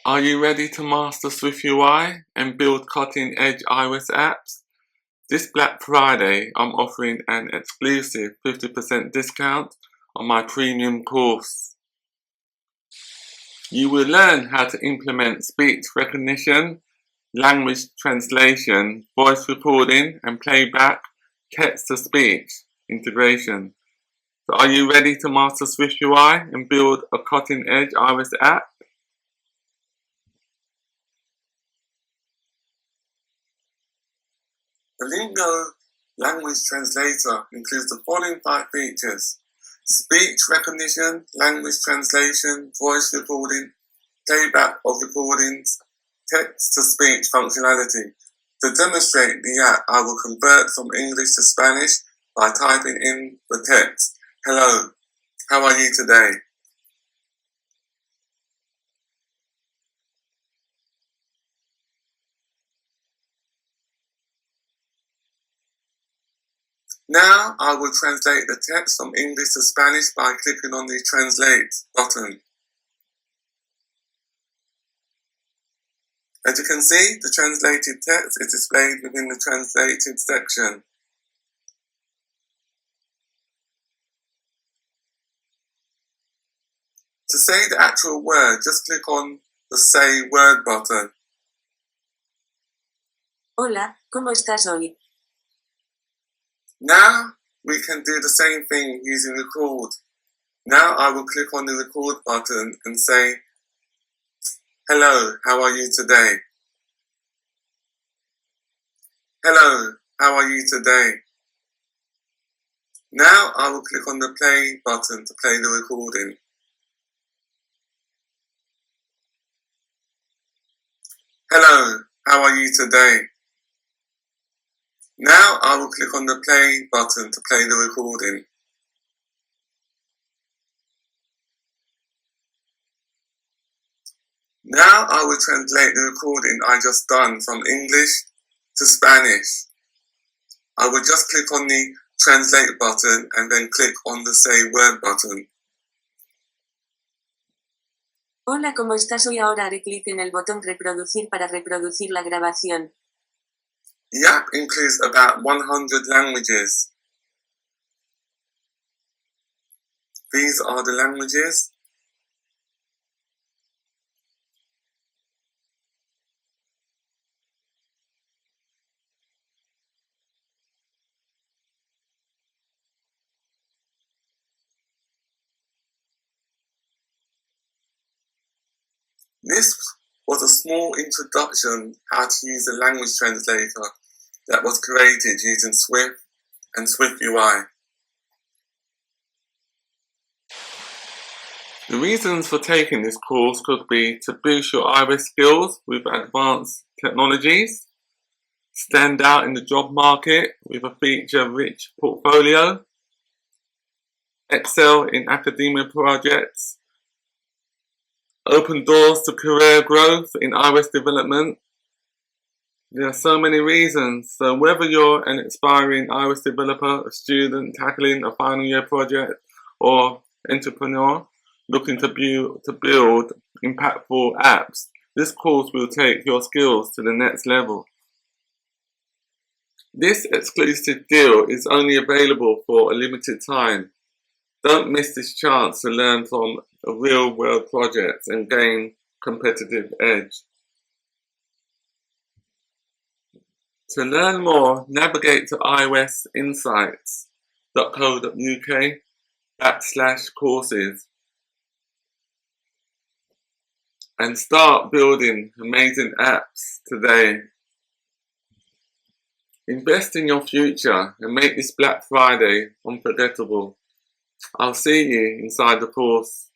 Are you ready to master SwiftUI and build cutting-edge iOS apps? This Black Friday, I'm offering an exclusive 50% discount on my premium course. You will learn how to implement speech recognition, language translation, voice recording, and playback text-to-speech integration. So are you ready to master SwiftUI and build a cutting-edge iOS app? The Lingo Language Translator includes the following 5 features: speech recognition, language translation, voice recording, playback of recordings, text-to-speech functionality. To demonstrate the app, I will convert from English to Spanish by typing in the text. Hello, how are you today? Now I will translate the text from English to Spanish by clicking on the Translate button. As you can see, the translated text is displayed within the translated section. To say the actual word, just click on the Say Word button. Hola, ¿cómo estás hoy? Now we can do the same thing using record. Now I will click on the record button and say, hello, how are you today? Hello, how are you today? Now I will click on the play button to play the recording. Hello, how are you today? Now I will click on the play button to play the recording. Now I will translate the recording I just done from English to Spanish. I will just click on the translate button and then click on the say word button. Hola, ¿cómo estás hoy? Ahora haré clic en el botón reproducir para reproducir la grabación. The app includes about 100 languages. These are the languages. This was a small introduction how to use a language translator that was created using Swift and SwiftUI. The reasons for taking this course could be to boost your iOS skills with advanced technologies, stand out in the job market with a feature-rich portfolio, excel in academia projects, open doors to career growth in iOS development. There are so many reasons, so whether you're an aspiring iOS developer, a student tackling a final year project, or entrepreneur looking to build impactful apps, this course will take your skills to the next level. This exclusive deal is only available for a limited time. Don't miss this chance to learn from a real-world project and gain competitive edge. To learn more, navigate to iosinsights.co.uk/courses and start building amazing apps today. Invest in your future and make this Black Friday unforgettable. I'll see you inside the course.